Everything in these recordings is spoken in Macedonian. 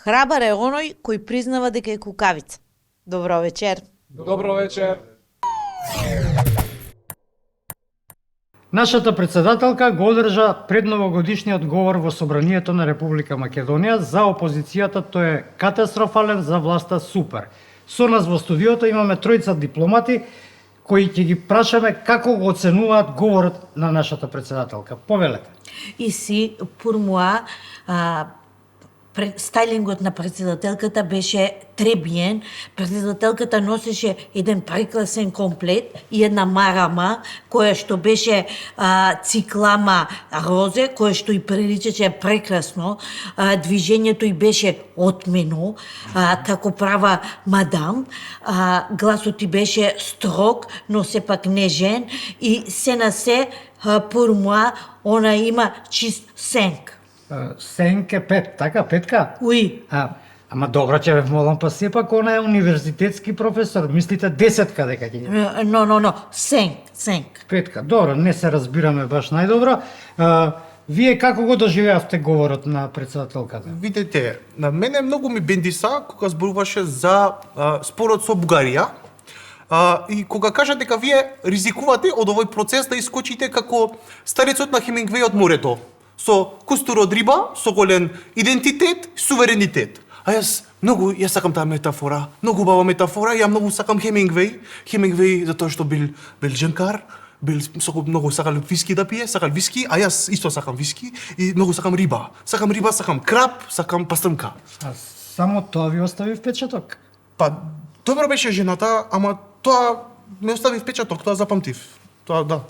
Храбар е оној кој признава дека е кукавица. Добро вечер. Добро вечер. Нашата председателка го одржа предновогодишниот говор во Собранието на Република Македонија. За опозицијата тој е катастрофален, за власта супер. Со нас во студиото имаме тројца дипломати кои ќе ги прашаме како го оценуваат говорот на нашата председателка. Повелете. Иси, pour moi, стайлингот на председателката беше требиен. Председателката носеше еден прекрасен комплет и една марама, која што беше циклама розе, која што и приличаше прекрасно. Движењето и беше отмено, како права мадам. Гласот и беше строг, но сепак нежен. И се на се, pour moi, она има чист сенк. Сенке пет, така, петка? Уи. Ама добро ќе ве молам, па сепак она е универзитетски професор, мислите десетка дека ќе ќе? No, сенк. Петка, добро, не се разбираме баш најдобро. Вие како го доживеавте говорот на председателката? Видете, на мене многу ми бендиса кога зборуваше за спорот со Бугарија. И кога кажа дека вие ризикувате од овој процес да искочите како старецот на Хемингвеј од морето, со кустур од риба, со голем идентитет, суверенитет. Јас сакам таа метафора, многу убава метафора, ја многу сакам Хемингвеј затоа што бил белџанкар, многу сакал виски да пие, сакал виски, а јас исто сакам виски и многу сакам риба. Сакам краб, сакам пастрмка. А само тоа ви остави впечаток? Па, добро беше жената, ама тоа ме остави впечаток, тоа запамтив. Тоа да.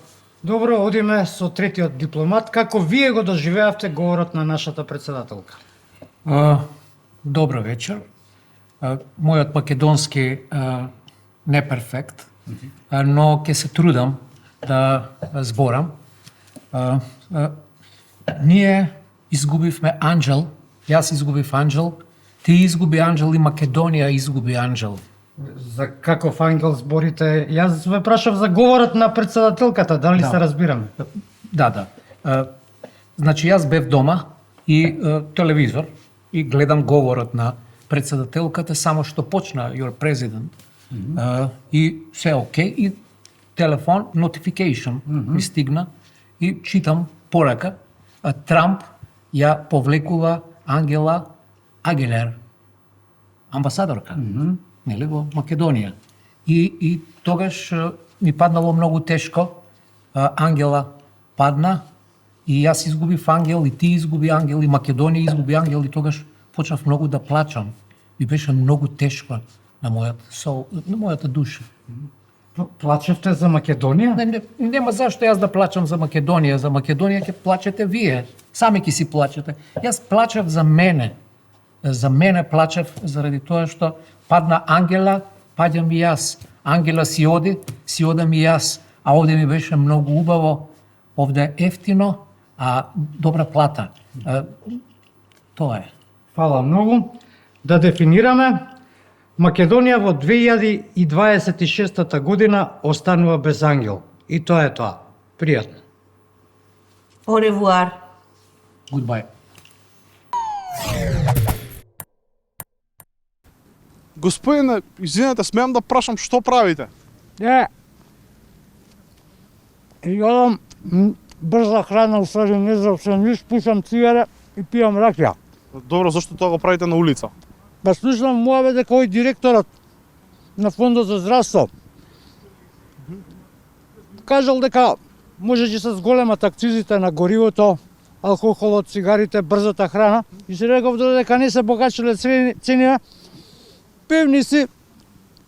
Добро, одиме со третиот дипломат. Како вие го доживеавте говорот на нашата председателка? Добро вечер. Мојот македонски не перфект, но ќе се трудам да зборам. Ние изгубивме анџел, јас изгубив анџел, ти изгуби анџел и Македонија изгуби анџел. За каков ангел зборите? Јас ве прашав за говорот на председателката, дали се разбираме? Да. Значи јас бев дома и телевизор и гледам говорот на председателката само што почна your president. И се окей и телефон notification ми стигна и читам порака Трамп ја повлекува Ангела Агилер, амбасадорка. Нели, во Македонија. И тогаш ми паднало многу тешко. Ангела падна и јас изгубив ангел и ти изгуби ангел и Македонија изгуби ангел и тогаш почнав многу да плачам. И беше многу тешко на мојата душа. Плачевте за Македонија? Нема зашто јас да плачам за Македонија. За Македонија ќе плачете вие. Сами ќе си плачете. Јас плачев за мене. За мене плачев заради тоа што падна Ангела, паѓам и јас. Ангела си одам и јас. А овде ми беше многу убаво, овде е ефтино, а добра плата. Тоа е. Фала многу. Да дефинираме, Македонија во 2026 година останува без ангел. И тоа е тоа. Пријатно. Au revoir. Goodbye. Господине, извинете, смеам да прашам што правите? Јадам брза храна, усади не за сандвич, пушам цигаре и пијам ракија. Добро, зашто тоа го правите на улица? Па слушам муаве дека овој директорот на фондот за здравство кажал дека можеше се зголемат акцизите на горивото, алкохолот, цигарите, брзата храна и се реков додека не се покачале цените, певни си,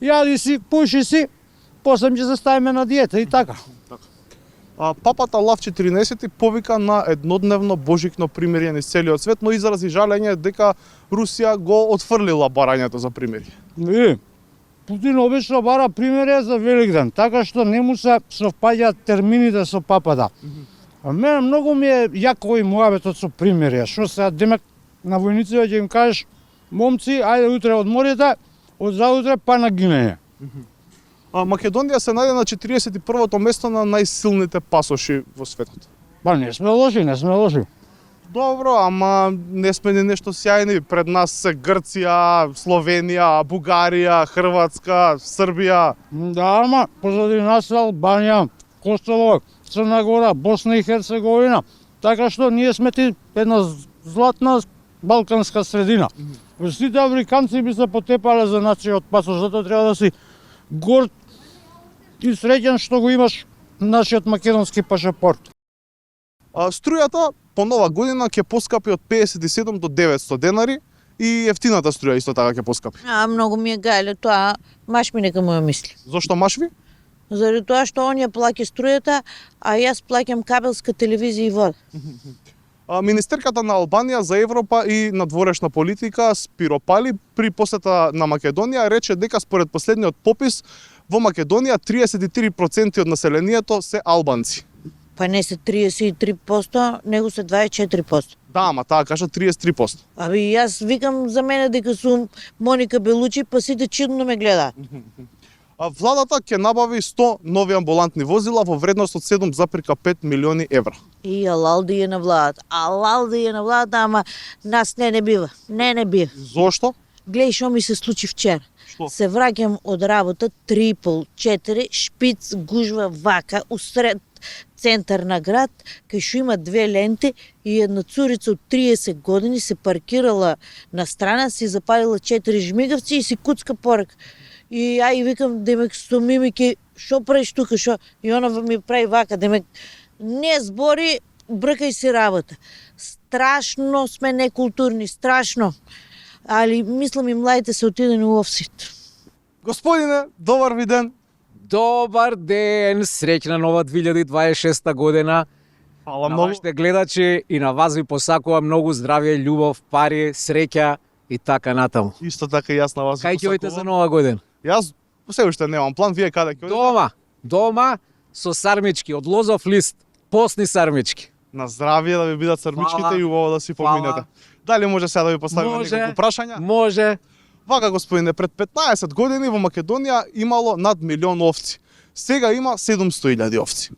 јади си, пуши си, после ќе се ставиме на диета и така. Папата Лав 14 повика на еднодневно божикно примирие низ целиот свет, но изрази жалење дека Русија го отфрлила барањето за примирие. Путин обично бара примирие за Великден, така што не му се совпаѓаат термините со папата. А мене многу ми е јако и муабетот со примирие, што се демек на војниците ќе им кажеш момци, ајде утре одморите, од заутре па на гинење. Македонија се најде на 41-то место на најсилните пасоши во светот. Па не сме лоши. Добро, ама не сме ни нешто сјајни. Пред нас се Грција, Словенија, Бугарија, Хрватска, Србија. Да, ама позади нас се Албанија, Косово, Црна Гора, Босна и Херцеговина. Така што ние сме ти една златна балканска средина. Сите африканци би се потепале за нашиот пасош, затоа треба да си горд и среќен што го имаш нашиот македонски пашапорт. Струјата по нова година ќе поскапи од 57 до 900 денари и ефтината струја исто така ќе поскапи. Многу ми е гајле тоа, маш ми нека му ја мисли. Зошто машви? Заради тоа што он ја плаќа струјата, а јас плаќам кабелска телевизија и вода. Министерката на Албанија за Европа и надворешна политика Спиро Пали при посета на Македонија рече дека според последниот попис во Македонија 33% од населението се албанци. Па не се 33%, него се 24%. Да, ама таа кажа 33%. Јас викам за мене дека сум Моника Белучи, па сите чудно ме гледаат. Владата ќе набави 100 нови амбулантни возила во вредност од 7,5 милиони евра. И алалди е на владата. Алалди е на владата, ама нас не бива. Не бива. Зошто? Глеј што ми се случи вчера. Што? Се враќам од работа 3:30, 4, шпиц, гужва, вака, усред центар на град, кај што има две ленти и една цурица од 30 години се паркирала на страна, си запалила 4 жмигавци и си куцка порак. И ја викам, демек со мимики, што правиш тука, што? И она ми прави вака, демек не збори, бркај си работа. Страшно сме некултурни, страшно. Али мислам и младите се отидени у офсит. Господине, добар ви ден. Добар ден, среќна нова 2026 година. Фала На многу. вашите гледачи и на вас ви посакувам многу здравје, љубов, пари, среќа и така натаму. Исто така и јас на вас. Кај ќе одите за нова година? Јас се уште немам план, вие каде ќе одите? Дома со сармички, од лозов лист, постни сармички. На здравје да ви бидат срмичките Фала. и убаво да си поминете. Фала. Дали може сега да ви поставиме Може. неколку прашања? Може. Вака, господине, пред 15 години во Македонија имало над 1.000.000 овци. Сега има 700.000 овци.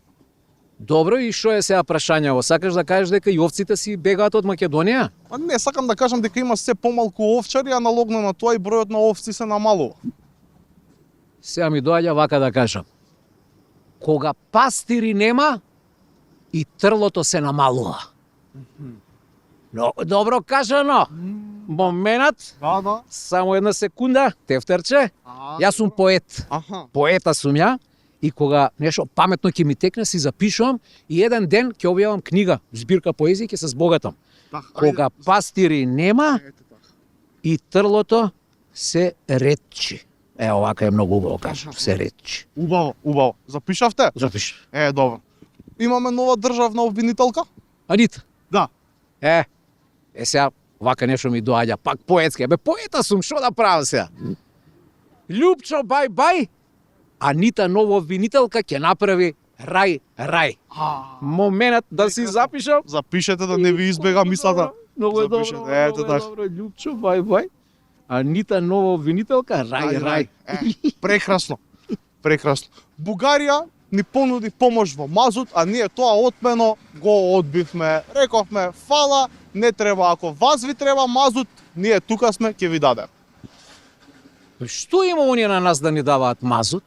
Добро, и што е сега прашањево? Сакаш да кажеш дека и овците си бегаат од Македонија? А не, сакам да кажам дека има се помалку овчари, аналогно на тоа и бројот на овци се намалува. Сега ми доаѓа вака да кажам. Кога пастири нема, и трлото се намалува. Но, добро кажано. Моментот, Да. само една секунда, тефтерче. Јас сум поет. Аха. Поета сум ја. И кога нешто паметно ќе ми текне, си запишувам и еден ден ќе објавам книга, збирка поезија, ќе се збогатам. Кога пастири нема и трлото се ретчи. Овака е многу убаво кажам, се ретчи. Убаво. Запишавте? Запиш. Добро. Имаме нова државна обвинителка? Анита. Да. Сега, вака нешто ми доаѓа, пак поетски. Поета сум, што да правам сега? Љупчо, бај, Анита нова обвинителка ќе направи рај. Моментот да си запишам. Запишете да не ви избега мислата. Многу е Запишете, добро, ето многу е така. добро. Љупчо, бај. Анита нова обвинителка, рај. Прекрасно. Бугарија ни понуди помош во мазут, а ние тоа отмено го одбивме. Рековме, фала, не треба, ако вас ви треба мазут, ние тука сме, ќе ви дадем. Што има оние на нас да ни даваат мазут?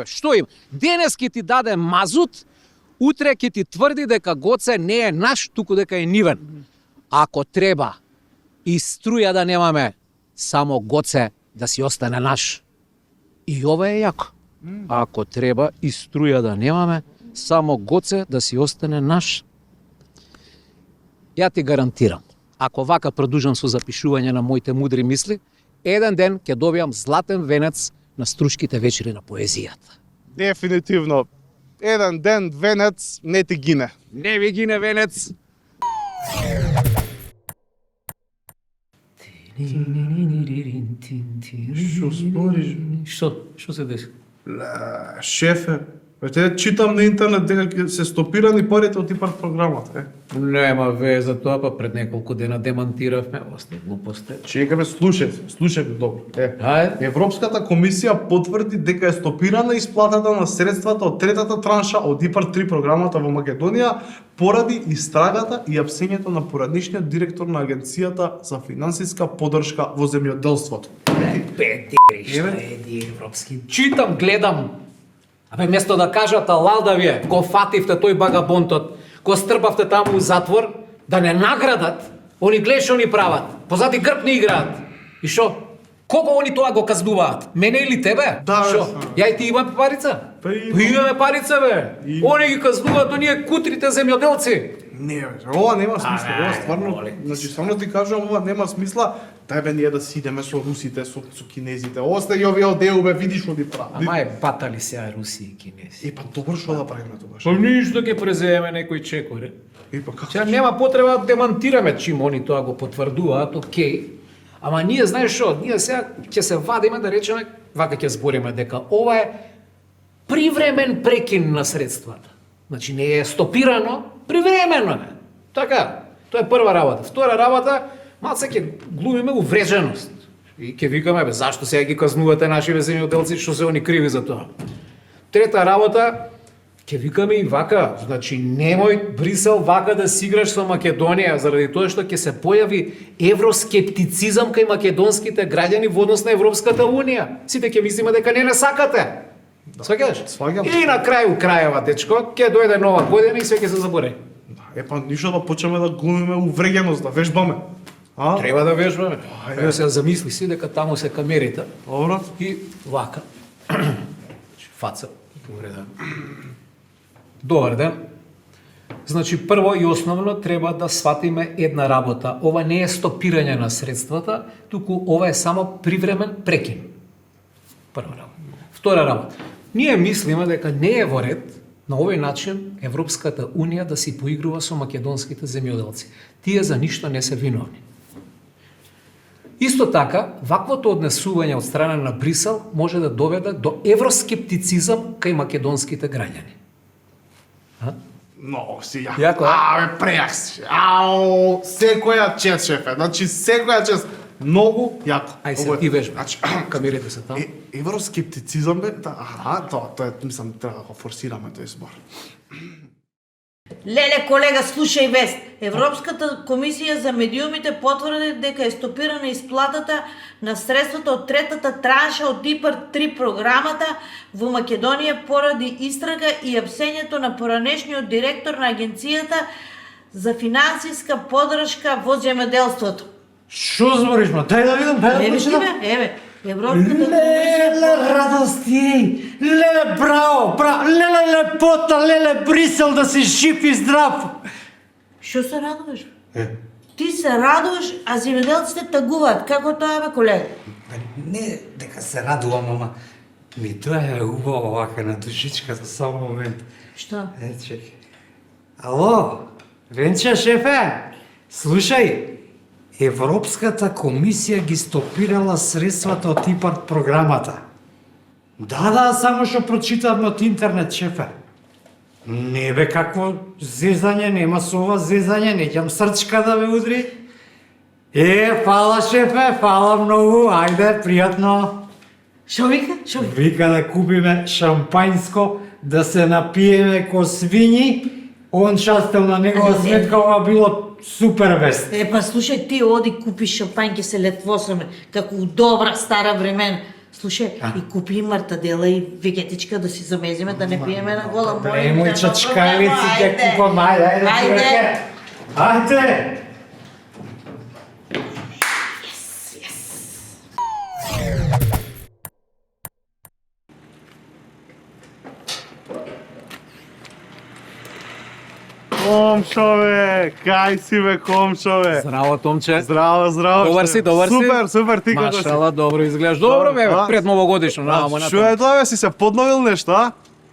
Што има? Денес ќе ти даде мазут, утре ќе ти тврди дека Гоце не е наш, туку дека е нивен. Ако треба и струја да немаме, само Гоце да си остане наш. И ова е јако. Ако треба и струја да немаме, само Гоце да си остане наш. Ја ти гарантирам, ако вака продолжам со запишување на моите мудри мисли, еден ден ќе добијам златен венец на Струшките вечери на поезијата. Дефинитивно. Еден ден венец не ти гине. Не ви гине венец. Што збориш? Што се деси? Шефе, Те читам на интернет дека ќе се стопирани парите од ИПАРД програмата. Нема веза тоа, па пред неколку дена демантиравме, осте глупости. Чекаме, слушајте добро. Ајде. Европската комисија потврди дека е стопирана исплатата на средствата од третата транша од ИПАРД 3 програмата во Македонија поради истрагата и апсењето на пораднишниот директор на Агенцијата за финансиска поддршка во земјоделството. Европски. Читам, гледам. Абе, место да кажат алалда вие, го фативте тој багабонтот, го стрпавте таму у затвор, да не наградат, они гледаш они прават, позади грб не играат. И шо? Кого они тоа го казнуваат? Мене или тебе? Да, шо? бе, Ја и ти имаме парица? Па Имаме парица, бе. Они ги казнуваат, оние кутрите земјоделци. Не, бе, ова нема смисла, Ај, ова стварно, моли. значи само ти кажам, ова нема смисла. Дај бе ние да си идеме со русите, со кинезите. Остај овие одеу бе, видиш што ни прави. Ама е батали сега Руси и Кинези. Па добро што да правиме тогаш? Па ништо ќе преземе некој чекоре. Па како? Сега нема потреба да демантираме чим они тоа го потврдуваат, окей. Ама ние знаеш што, ние сега ќе се вадиме да речеме, вака ќе збориме дека ова е привремен прекин на средствата. Значи не е стопирано, привремено е. Така, тоа е прва работа. Втора работа, малце ќе глумиме увреженост. И ќе викаме, бе, зашто сега ги казнувате нашиве земјоделци, што се они криви за тоа. Трета работа, ќе викаме и вака, значи немој Брисел вака да си играш со Македонија, заради тоа што ќе се појави евроскептицизам кај македонските граѓани во однос на Европската Унија. Сите ќе мислиме дека не сакате. Сваќаш? Сваќам. И на крају крајава, дечко, ќе дојде нова година и све ќе се заборави. Па ништо да почнеме да глумиме увреѓеност, да вежбаме. А? Треба да вежбаме. Ајде се замисли си дека таму се камерите Добро. и вака. Фаца. Добре ден. Добар ден. Значи, прво и основно треба да сватиме една работа. Ова не е стопирање на средствата, туку ова е само привремен прекин. Прва работа. Втора работа. Ние мислиме дека не е во ред на овој начин Европската Унија да си поигрува со македонските земјоделци. Тие за ништо не се виновни. Исто така, ваквото однесување од страна на Брисел може да доведе до евроскептицизам кај македонските граѓани. Но, си ја. Јако, а? Прејак си. Ау, секоја чест, шефе. Значи, секоја чест. Многу јако. Ај се Ovo je- ти вежба. Значи, Камерите се таму. евроскептицизам бе, тоа е, мислам, треба да го форсираме тој збор. Леле, колега, слушај вест. Европската комисија за медиумите потврди дека е стопирана исплатата на средствата од третата транша од ИПАРД 3 програмата во Македонија поради истрага и апсењето на поранешниот директор на Агенцијата за финансиска поддршка во земјоделството. Што збориш, ма? Дај да видам, дај да Еве ти прочитам. бе, еве. Европската комисија Леле, радости! Леле, браво, браво! Леле, лепота! Леле, Брисел да си жив и здрав! Што се радуваш? Ти се радуваш, а земјоделците тагуваат. Како тоа бе, колега? Не дека се радувам, ама ми тоа е убаво вака на душичка за само момент. Што? Чекай. Ало, Венче шефе, слушај, Европската комисија ги стопирала средствата од ИПАРД програмата. Да, само што прочитавме од интернет, шефе. Не бе, какво зезање, нема со ова зезање, неќам срчка да ме удри. Фала шефе, фала многу, ајде, пријатно. Што вика? Што вика? Вика да купиме шампањско, да се напиеме ко свињи. Он шастел на негова сметка, ова било супер вест. Па слушај, ти оди купи шампањ, ќе се летвосаме, како у добра стара времена. Слушај, и купи и мартадела и вегетичка да си замезиме, да не пиеме на гола. Немој чачкалици, ќе купам, ајде, Ајде. Ајде! Комшове, кај си бе, комшове? Здраво, Томче. Здраво, здраво. Добар си, добар си? Супер, супер, ти како си? Машала, добро изгледаш. Добро бе, А? пред новогодишно, намо на Што е тоа бе, си се подновил нешто, а?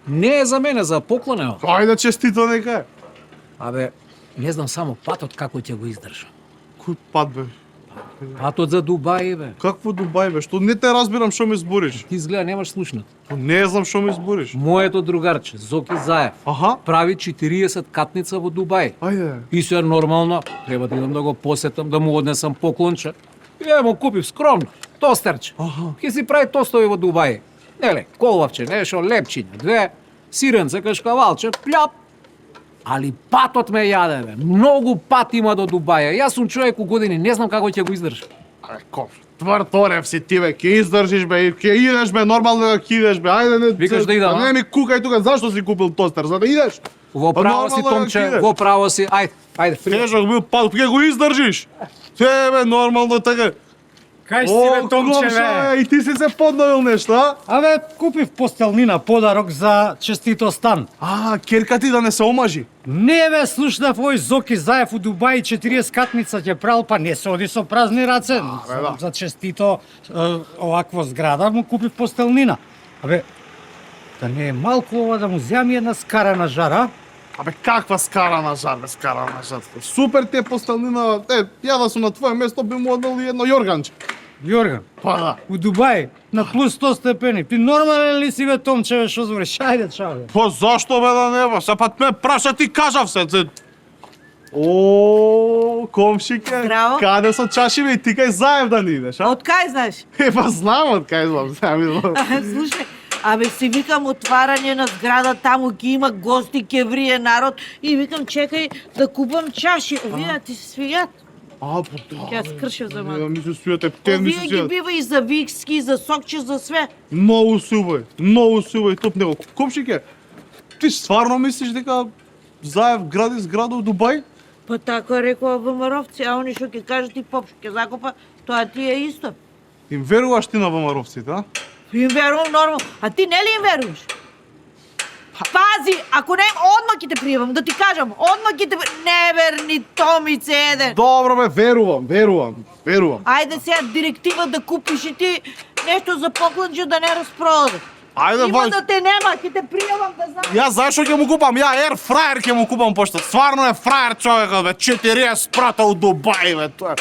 Не е за мене, за поклон ево. Ајде честито нека е. Абе, не знам само патот како ќе го издржам. Кој пат бе? Патот за Дубај, бе. Какво Дубај бе? Што не те разбирам што ми збориш? Ти изгледа немаш слушнат. Не знам што ми збориш. Моето другарче, Зоки Заев, Аха. прави 40 катница во Дубај. Ајде. И се нормално, треба да идам да го посетам, да му однесам поклонче. И му купив скромно, тостерче. Ке си прави тостови во Дубај. Неле, колвавче, нешо, лепчиња, две, сиренце, кашкавалче, пљап. Али патот ме јаде, бе. Многу пат има до Дубај. Јас сум човек у години, не знам како ќе го издржам. Абе, коф, тврторев си ти бе, ќе издржиш бе, и ќе идеш бе, нормално да ќе идеш бе, ајде не... Викаш да идам, а? Не ми кукај тука, зашто си купил тостер, за да идеш? Во Па право си, нормално да Томче, кидеш. во право си. Ајде, Тежок бил пат, ќе го издржиш. Тебе нормално така. Кај си бе, Томче, комша, бе? и ти си се подновил нешто, а? Абе, купив постелнина подарок за честито стан. Керка ти да не се омажи. Не бе, слушнав овој Зоки Заев у Дубај 40 катница ќе прал, па не се оди со празни раце. да. За честито овакво зграда му купив постелнина. Абе, да не е малку ова да му зјами една скарана жара? Абе, каква скарана жар, бе, скарана жар. Супер ти е постелнина, ја да сум на твое место би му однел и едно јорганче. Јорган, Па да. у Дубај, на плюс 100 степени. Ти нормален ли си бе, Томче, бе, шо збориш? Ајде, чао, бе. Па зашто бе да не бе, се пат ме праша ти кажав се. О, комшике, Здраво. каде со чаши бе, и ти кај Заев да не идеш, а? Од кај знаеш? Па знам од кај знам, знам. Слушај, абе си викам отварање на зграда, таму ќе има гости, ќе врие народ и викам чекај да купам чаши. Овие ти се свијат. Па да. Ќе ја скршев за Не, малку. ми се свијате, те ми се Овие ги свијат. бива и за викски, и за сокче, за све. Многу субај, топ него. Комшике, ти стварно мислиш дека Заев гради зграда у Дубај? Па така рекоа ВМРО-вци, а они што ќе кажат и поп што ќе закопа, тоа ти е исто. Им веруваш ти на ВМРО-вците, а? Им верувам нормално. А ти нели им веруваш? Пази, ако не, одма ќе те пријавам, да ти кажам, одма ќе те... Неверни Томице еден. Добро бе, верувам. Ајде сега директива да купиш и ти нешто за поклонче да не распродадеш. Ајде, Има вај. да те нема, ќе те пријавам да знаеш. Ја зашо ќе му купам? Ја Air Fryer ќе му купам пошто. Стварно е фраер човекот бе. 40 прата у Дубај бе тоа.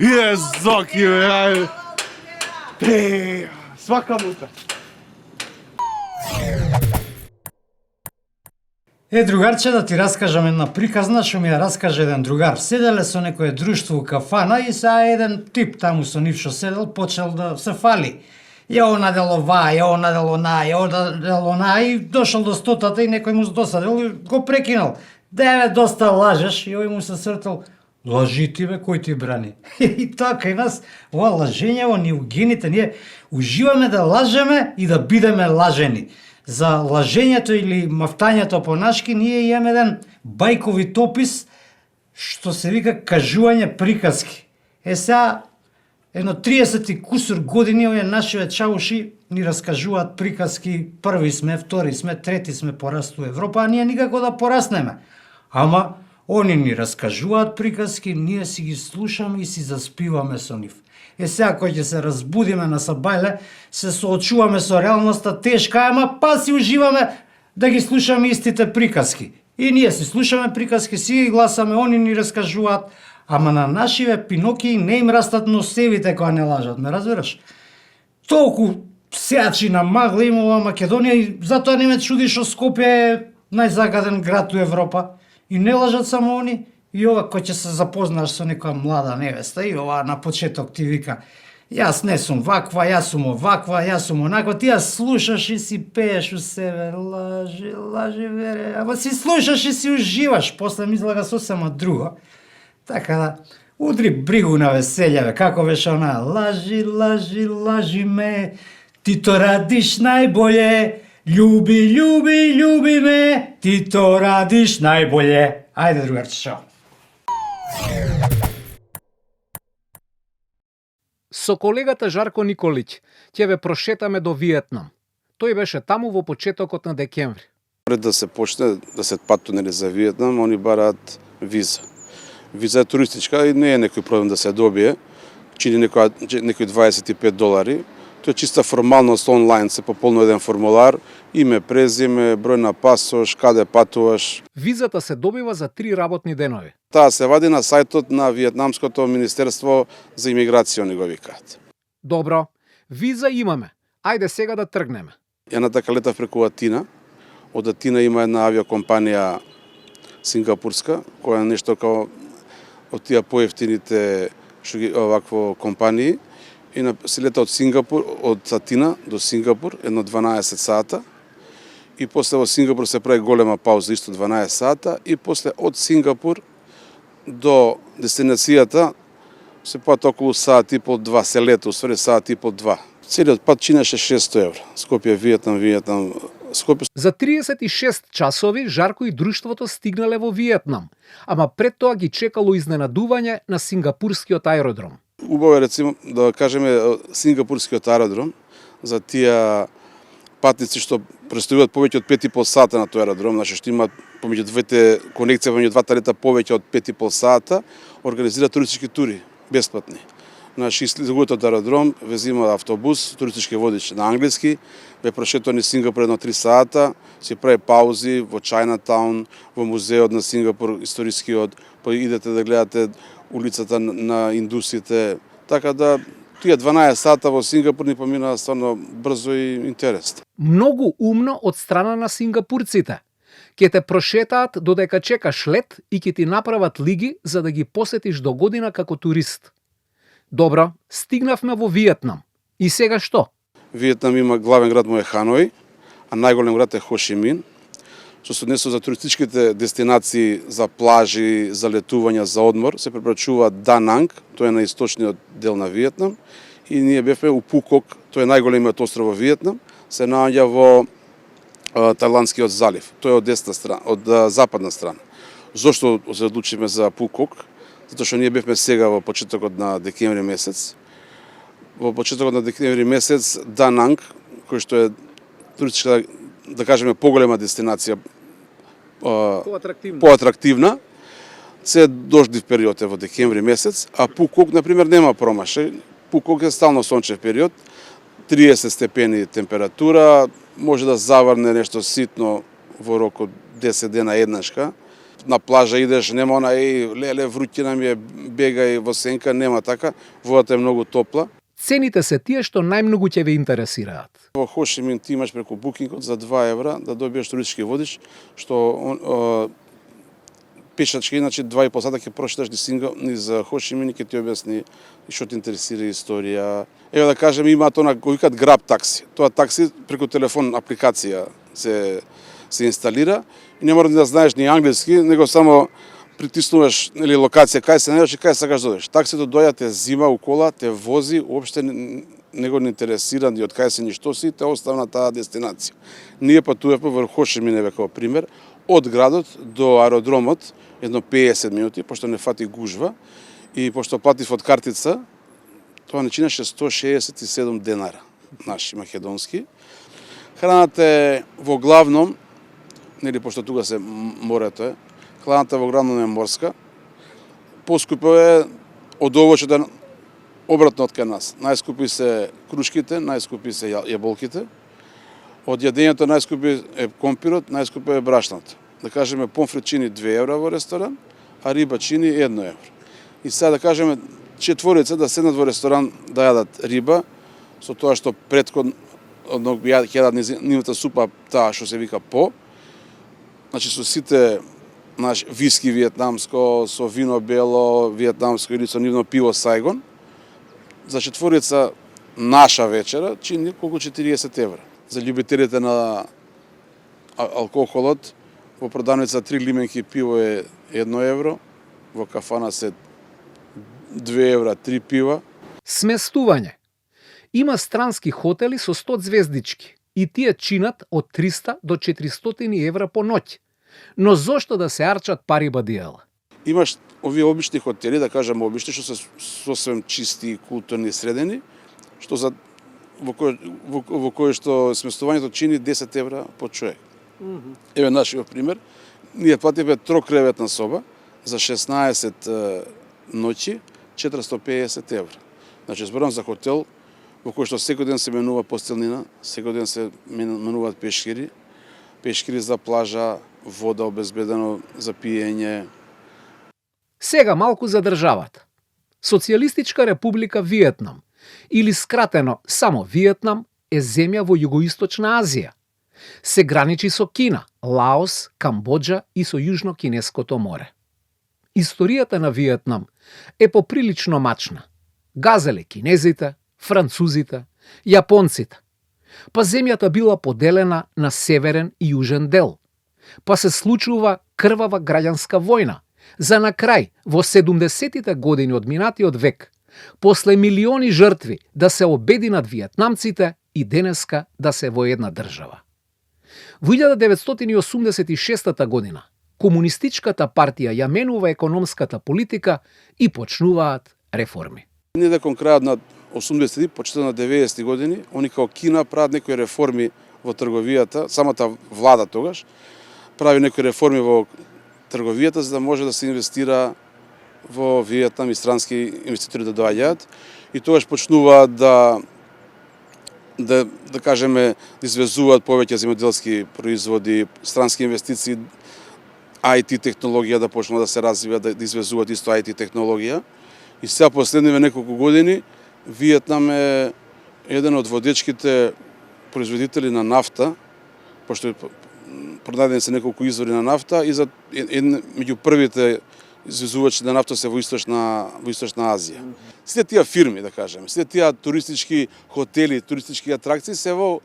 Е Зоки бе, ајде. Свака мука. Другарче, да ти раскажам една приказна, што ми ја раскаже еден другар. Седеле со некое друштво у кафана и сега еден тип таму со нив што седел почел да се фали. Ја надело ва, ја надело на, ја надело на и дошол до стотата и некој му досадил и го прекинал. Деве, доста лажеш и овој му се сртал. Лажи ти бе, кој ти брани? И тоа кај нас, ова лажењево ни у гените, ние уживаме да лажеме и да бидеме лажени. За лажењето или мафтањето понашки ние имаме еден бајкови топис што се вика кажување приказки. Сега едно 30 и кусур години овие нашиве чауши ни раскажуваат приказки, први сме, втори сме, трети сме порасту Европа, а ние никако да пораснеме. Ама они ни раскажуваат приказки, ние си ги слушаме и си заспиваме со нив. Сега кој ќе се разбудиме на сабајле, се соочуваме со реалноста тешка, ама па си уживаме да ги слушаме истите приказки. И ние си слушаме приказки, си ги гласаме, они ни раскажуваат, ама на нашиве Пиноки не им растат носевите кога не лажат, ме разбираш? Толку сеачи на магла има ова Македонија и затоа не ме чуди што Скопје е најзагаден град у Европа. И не лажат само они. И ова кој ќе се запознаш со некоја млада невеста и ова на почеток ти вика јас не сум ваква, јас сум оваква, јас сум онаква, ти ја слушаш и си пееш у себе, лажи, вере, ама си слушаш и си уживаш, после ми излага сосема друго. Така да, удри бригу на веселје, бе, како беше она, лажи ме, ти то радиш најболje, љуби ме, ти то радиш најболje. Ајде, другарче, чао. Со колегата Жарко Николиќ ќе ве прошетаме до Виетнам. Тој беше таму во почетокот на декември. Пред да се почне 10 патунели за Виетнам, они бараат виза. Виза е туристичка и не е некој проблем да се добие. Чини некои $25. Тоа е чиста формалност, онлайн се пополнува еден формулар, име, презиме, број на пасош, каде патуваш. Визата се добива за 3 работни денови. Таа се вади на сајтот на Виетнамското министерство за имиграција, не го викаат. Добро, виза имаме. Ајде сега да тргнеме. Едната летав преку Атина. Од Атина има една авиокомпанија сингапурска, која е нешто као од тие поевтините овакво компании. И се лета од Сингапур, од Атина до Сингапур, едно 12 сата. И после во Сингапур се прави голема пауза, исто 12 сата. И после од Сингапур до дестинацијата се пат околу сат и пол 2, се лета, усвари сат и пол 2. Целиот пат чинеше 600 евро. Скопје, Виетнам, Скопје. За 36 часови Жарко и друштвото стигнале во Виетнам, ама пред тоа ги чекало изненадување на сингапурскиот аеродром. Убаво е, рецимо, да кажеме, сингапурскиот аеродром за тие патници што престојуваат повеќе од 5,5 сата на тој аеродром, значи што имаат помеѓу двете конекции, помеѓу двата лета повеќе од 5,5 сата, организира туристички тури, бесплатни. Значи, излегуваат од аеродром, ве зема автобус, туристички водич на англиски, ве прошетува низ Сингапур едно 3 сата, се прави паузи во Чајнатаун, во музеот на Сингапур, историскиот, па идете да гледате улицата на индусите, така да тие 12 сата во Сингапур ни поминаа стварно брзо и интересно. Многу умно од страна на сингапурците. Ке те прошетаат додека чекаш лет и ќе ти направат лиги за да ги посетиш до година како турист. Добро, стигнавме во Виетнам. И сега што? Виетнам има главен град му е Ханој, а најголем град е Хо Ши Мин, што се однесува за туристичките дестинации, за плажи, за летувања, за одмор, се препорачува Да Нанг, тој е на источниот дел на Виетнам, и ние бевме у Пу Кок, тој е најголемиот остров во Виетнам, се наоѓа во Тајландскиот залив. Тој е од десна страна, од западна страна. Зошто се одлучиме за Пу Кок? Затоа што ние бевме сега во почетокот на декември месец. Во почетокот на декември месец Да Нанг, кој што е туристичка, да кажеме, поголема дестинација, поатрактивна, се дождив период е во декември месец, а Пу Кок, например, нема промашај. Пу Кок е стално сончев период, 30 степени температура, може да заврне нешто ситно во рок од 10 дена еднашка. На плажа идеш, нема она, леле, вруќина ми е, бегај во сенка, нема така, водата е многу топла. Цените се тие што најмногу ќе ве интересираат. Во Хо Ши Мин ти имаш преку букингот за 2 евра да добиеш туристички водич, што пешачки, значи 2,5 сата ќе прошеташ низ Хо Ши Мин и ќе ти објасни што те интересира историја. Ево да кажем, имаат она кој викаат Grab такси. Тоа такси преку телефон апликација се инсталира и не мора да знаеш ни англиски, него само притиснуваш или локација кај се најдеш и кај сакаш да одиш. Таксито доаѓа, те зима у кола, те вози, уопште не го интересира ни од кај се ни што си, те остави на таа дестинација. Ние патувавме во Хо Ши Мин како пример, од градот до аеродромот, едно 50 минути, пошто не фати гужва и пошто платив од картица, тоа не чинеше 167 денара, наши македонски. Храната е во главном, нели пошто тука се морето е, храната во главном е морска. Поскупо е од овочето обратно од кај нас. Најскупи се крушките, најскупи се јаболките. Од јадењето најскупи е компирот, најскупи е брашното. Да кажеме, помфрит чини 2 евра во ресторан, а риба чини 1 евро. И сега да кажеме, четворица да седнат во ресторан да јадат риба, со тоа што претходно јадат нивната супа, таа што се вика по, значи со сите виски виетнамско, со вино бело виетнамско или со нивно пиво Сайгон, за четворица наша вечера чини колку 40 евра. За љубителите на алкохолот, во продавница 3 лименки пиво е 1 евро, во кафана се 2 евра 3 пива. Сместување. Има странски хотели со 100 звездички и тие чинат од 300 до 400 евра по ноќ. Но зошто да се арчат пари бадијала? Имаш овие обични хотели, да кажам обични, што се сосвем чисти и културни средени, што во кој што сместувањето чини 10 евра по човек. Еве нашиот пример, ние плативме трокреветна соба за 16 ноќи 450 евра. Значи, зборам за хотел во кој што секој ден се менува постелнина, секој ден се менуваат пешкири за плажа, вода обезбедено за пиење. Сега малку за државата. Социјалистичка република Виетнам, или скратено само Виетнам, е земја во Југоисточна Азија. Се граничи со Кина, Лаос, Камбоџа и со Јужно-Кинеското море. Историјата на Виетнам е поприлично мачна. Газеле кинезите, французите, јапонците. Па земјата била поделена на северен и јужен дел. Па се случува крвава граѓанска војна, за на крај, во 70-тите години од минатиот век, после милиони жртви да се обединат виетнамците и денеска да се во една држава. Во 1986 година, Комунистичката партија ја менува економската политика и почнуваат реформи. Ние кон крајот на 80-ти, почетот на 90-ти години, они као Кина прават некои реформи во трговијата, самата влада тогаш прави некои реформи во трговијата за да може да се инвестира во Виетнам и странски инвеститори да доаѓаат и тогаш почнуваат да кажеме да извезуваат повеќе земјоделски производи, странски инвестиции, IT технологија да почнува да се развива, да извезуваат исто IT технологија. И сега последниве неколку години Виетнам е еден од водечките производители на нафта, пошто продадени се неколку извори на нафта и за меѓу првите извезувачи на нафта се во Источна Азија. Сите тие фирми, да кажеме, сите тие туристички хотели, туристички атракции се во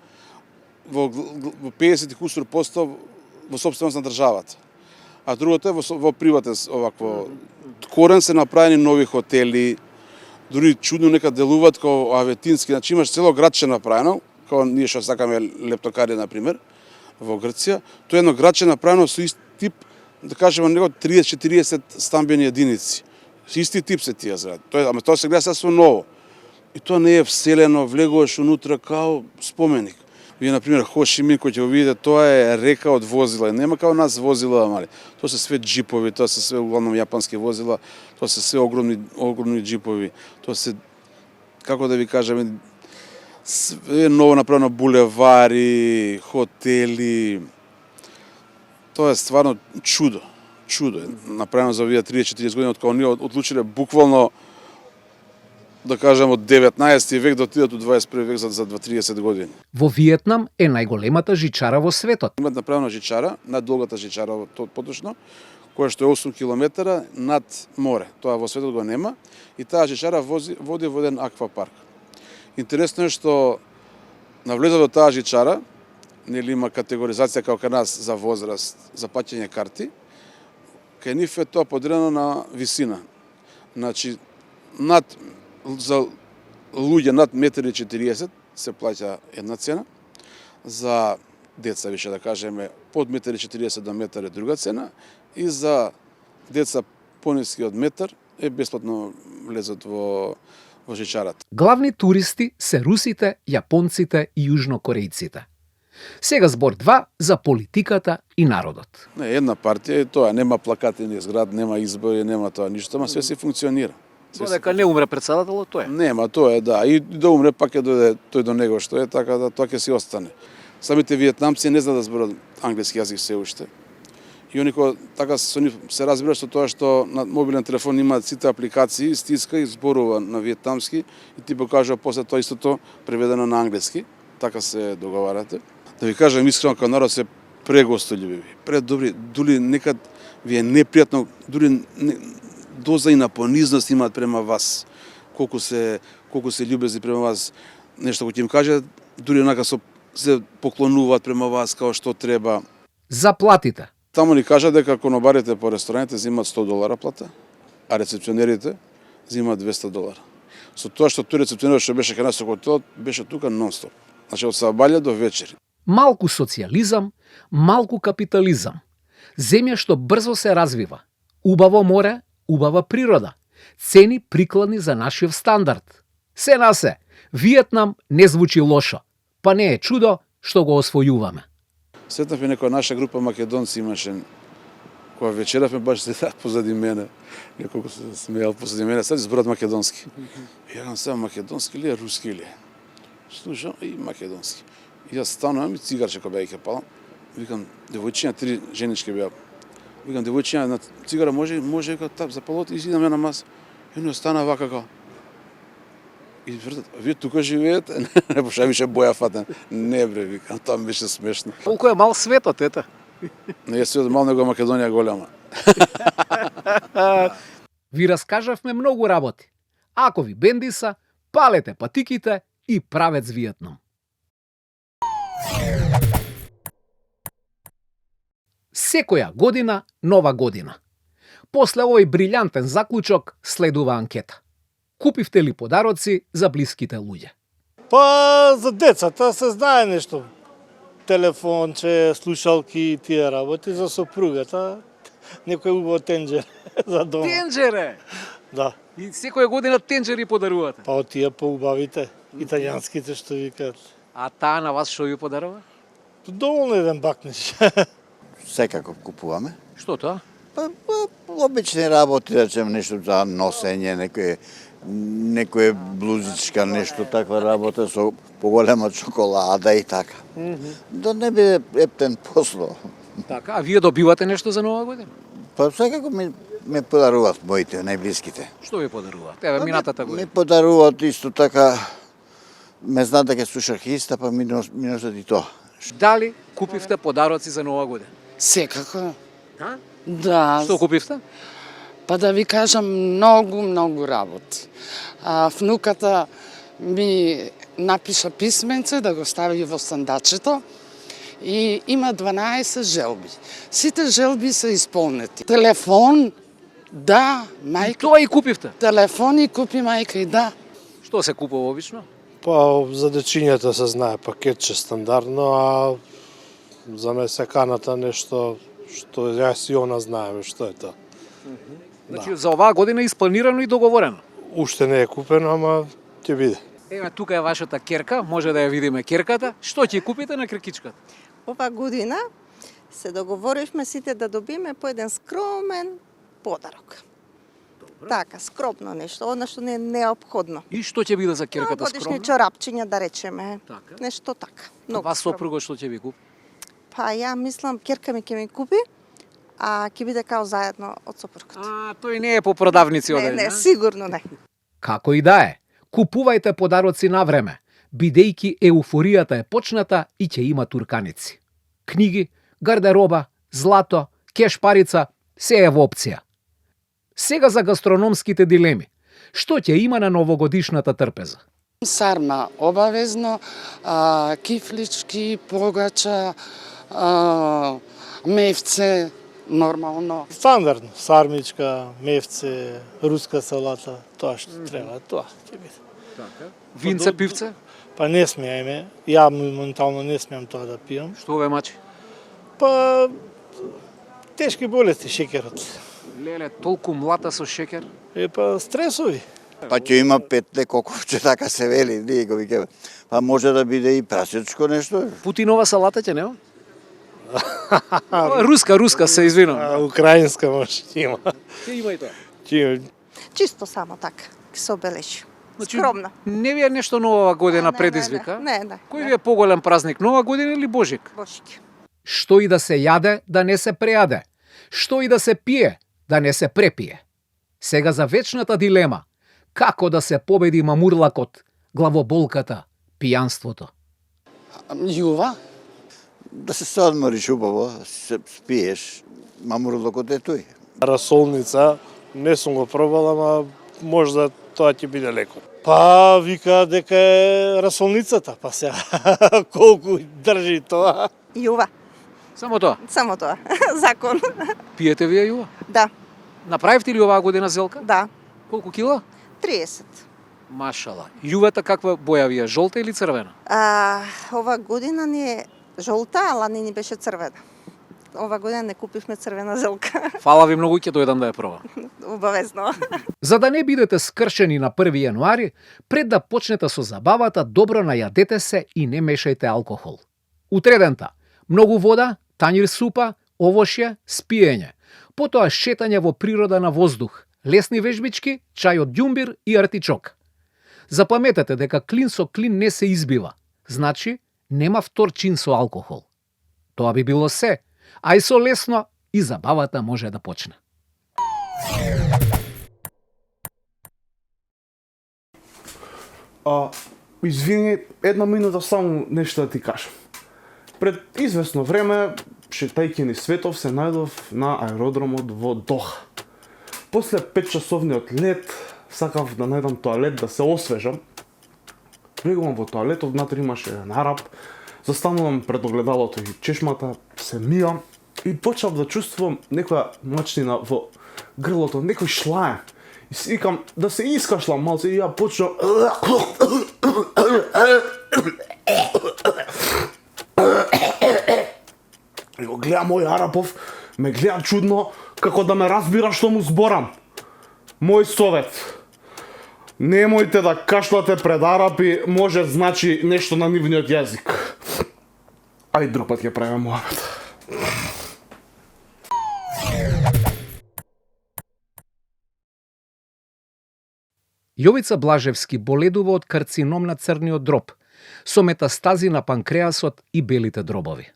50 кусур посто во сопственост на државата. А другото е во приватен овакво корен се направени нови хотели, дури чудно нека делуваат како аветински, значи имаш цело градче направено, како ние што сакаме Лептокари на пример во Грција, тоа е едно градче направено со ист тип, да кажеме него 30-40 стамбени единици. Исти тип се тие згради. Ама тоа се гледа сасвим ново. И тоа не е вселено, влегуваш унутра као споменик. Вие, например, Хо Ши Мин, кој ќе го видите, тоа е река од возила. Нема као нас возила, мали. Тоа се све джипови, тоа се све углавном јапански возила, тоа се све огромни джипови. Тоа се, како да ви кажеме, све ново направено булевари, хотели. Тоа е стварно чудо. Чудо е направено за овие 30-40 години, откако ние одлучиле буквално да кажем од 19 век до отидат од 21 век за 30 години. Во Виетнам е најголемата жичара во светот. Имат направена жичара, најдолгата жичара поточно, која што е 8 километра над море. Тоа во светот го нема и таа жичара води во еден аквапарк. Интересно е што навлезот во таа жичара, нели има категоризација како кај нас за возраст, за паќање карти, кај нив е тоа поделено на висина. Значи, за луѓе над 1,40 м се плаќа една цена, за деца, више да кажеме, под 1,40 м до метар е друга цена и за деца пониски од метар е бесплатно влезот во жичарата. Главни туристи се русите, јапонците и јужнокорејците. Сега збор 2 за политиката и народот. Не, една партија е тоа, нема плакати ни зград, нема избори, нема тоа ништо, ама све се функционира. Додека не умре председателот, тоа е. Нема, тоа е, да. И да умре, пак ќе дојде тој до него што е, така да тоа ќе си остане. Самите виетнамци не знаат да зборат англиски јазик се уште. И они така со нив се разбира што тоа што на мобилен телефон имаат сите апликации, стиска и зборува на виетнамски и ти покажува после тоа истото преведено на англиски. Така се договарате. Да ви кажам искрено, као народ се прегостољубиви, предобри, дури некад ви е непријатно, дури доза и на понизност имаат према вас. Колку се љубезни према вас, нешто кој ќе им каже, дури онака се поклонуваат према вас као што треба. Заплатите. Таму ни кажа дека конобарите по рестораните земаат $100 плата, а рецепционерите земаат $200. Со тоа што тој рецепционер што беше кај нас со хотелот, беше тука нон-стоп. Значи од сабаља до вечери. Малку социјализам, малку капитализам. Земја што брзо се развива. Убаво море, убава природа. Цени прикладни за нашиот стандард. Се на се, Виетнам не звучи лошо, па не е чудо што го освојуваме. Сетнав некоја наша група македонци имаше, кога вечеравме баш седат позади мене, неколку се смејал позади мене, сега зборат македонски. Јагам сега македонски или е руски или е? Слушам и македонски. И јас станувам и цигарче кој беа ќе палам. Викам, девојчиња, 3 женички беа Викам, девојчиња, на цигара може вика тап запалот и сидам ја на маса. И не остана вака како. И вртат, вие тука живеете? Не поша више боја фатен. Не бре, викам, тоа ми беше смешно. Колку е мал светот, ета. Не е светот мал, него Македонија голема. Ви раскажавме многу работи. Ако ви бендиса, палете патиките и правец Виетнам. Секоја година, нова година. После овој брилјантен заклучок следува анкета. Купивте ли подароци за блиските луѓе? Па за децата се знае нешто. Телефонче, слушалки и тие работи, за сопругата некој убаво тенџер за дома. Тенџере! Да. И секоја година тенџери подарувате. Па од тие поубавите, италијанските што викаат. А таа на вас што ви подарува? Доволно еден бакнеш. Секако купуваме. Што тоа? Па обични работи, да речем нешто за носење, некоја блузичка, нешто таква работа со поголема чоколада и така. Да не биде ептен посло. Така, а вие добивате нешто за нова година? Па секако ме подаруваат моите најблиските. Што ви подаруваат? Еве минатата година. Ми подаруваат исто така, ме знаат дека слушах иста, па ми носат и тоа. Дали купивте подароци за нова година? Секако. Да? Да. Што купивте? Па да ви кажам, многу работи. Внуката ми напиша писменце да го стави во сандачето и има 12 желби. Сите желби се исполнети. Телефон, да, мајка. И тоа и купивте? Телефон и купи мајка и да. Што се купува обично? Па за дечињата се знае пакетче стандардно, а за месеканата нешто што јас и она знаеме што е тоа. Значи за оваа година е испланирано и договорено. Уште не е купено, ама ќе биде. Еве тука е вашата керка, може да ја видиме керката. Што ќе купите на керкичката? Ова година се договоривме сите да добиме по еден скромен подарок. Добро. Така, скромно нешто, она што не е неопходно. И што ќе биде за керката годишни скромно? чорапчиња, да речеме. Така. Нешто така. А вас сопруго што ќе ви купи? Па ја мислам керка ми ќе ми купи, а ќе биде као заедно од сопругот. А, тој не е по продавници оден. Не, сигурно не. Како и да е, купувајте подароци на време, бидејќи еуфоријата е почната и ќе има турканици. Книги, гардероба, злато, кеш парица, се е во опција. Сега за гастрономските дилеми. Што ќе има на новогодишната трпеза? Сарма обавезно, кифлички, погача, мевце, нормално. Стандардно, сармичка, мевце, руска салата, тоа што треба, тоа ќе биде. Така. Винце, пивце? Па не смееме, ја моментално не смеам тоа да пијам. Што ве мачи? Па тешки болести, шекерот. Леле, толку млата со шекер? Па стресови. Па ќе има 5 коковче, така се вели, ние го викаме. Па може да биде и прасечко нешто. Путинова салата ќе нема? Руска, се извинувам. Украинска може има. Ќе има и тоа. Чисто само така, ќе се обележи. Значи, скромно. Не ви е нешто нова година предизвика? Не. Кој ви е поголем празник, нова година или Божик? Божик. Што и да се јаде, да не се прејаде. Што и да се пие, да не се препие. Сега за вечната дилема. Како да се победи мамурлакот, главоболката, пијанството? Јува? Да се одмориш убаво, се спиеш, мамурлакот е тој. Расолница, не сум го пробал, ама можда тоа ќе биде леко. Па вика дека е расолницата, па сега колку држи тоа. Јува. Само тоа? Само тоа. Закон. Пиете вие јува? Да. Направивте ли оваа година зелка? Да. Колку кила? 30. Машала. Јувата каква боја ви е, жолта или црвена? Ова година ни е жолта, ала не ни беше црвена. Ова година не купивме црвена зелка. Фала ви многу, ќе дојдам да ја пробам. Обавезно. За да не бидете скршени на 1 јануари, пред да почнете со забавата, добро најадете се и не мешајте алкохол. Утредента, многу вода, тањир супа, овошје, спиење. Потоа шетање во природа на воздух, лесни вежбички, чај од ѓумбир и артичок. Запаметете дека клин со клин не се избива. Значи, нема втор чин со алкохол. Тоа би било се, а и со лесно и забавата може да почне. Извини, една минута само нешто да ти кажам. Пред известно време, шетајќи низ светов, се најдов на аеродромот во Доха. После 5-часовниот лет, сакав да најдам тоалет да се освежам. Влегувам во тоалетот, внатре имаше еден араб, застанувам пред огледалото и чешмата, се мијам и почнав да чувствувам некоја мачнина во грлото, некој шлаем. И си викам да се искашлам малце и ја почнав и го гледам мој Арапов, ме гледа чудно, како да ме разбира што му зборам. Мој совет: немојте да кашлате пред арапи, може значи нешто на нивниот јазик. Ај друг пат ќе правиме муабет. Јовица Блажевски боледува од карцином на црниот дроб, со метастази на панкреасот и белите дробови.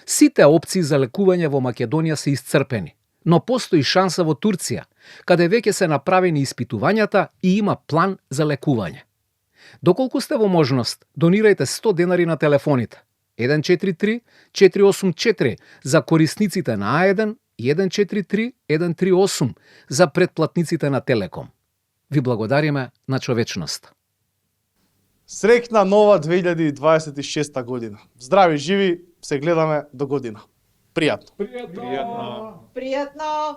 Сите опции за лекување во Македонија се исцрпени, но постои шанса во Турција, каде веќе се направени испитувањата и има план за лекување. Доколку сте во можност, донирајте 100 денари на телефоните 143 484 за корисниците на А1 и 143 138 за претплатниците на Телеком. Ви благодариме на човечност. Среќна нова 2026 година. Здрави, живи, се гледаме до година. Пријатно. Пријатно.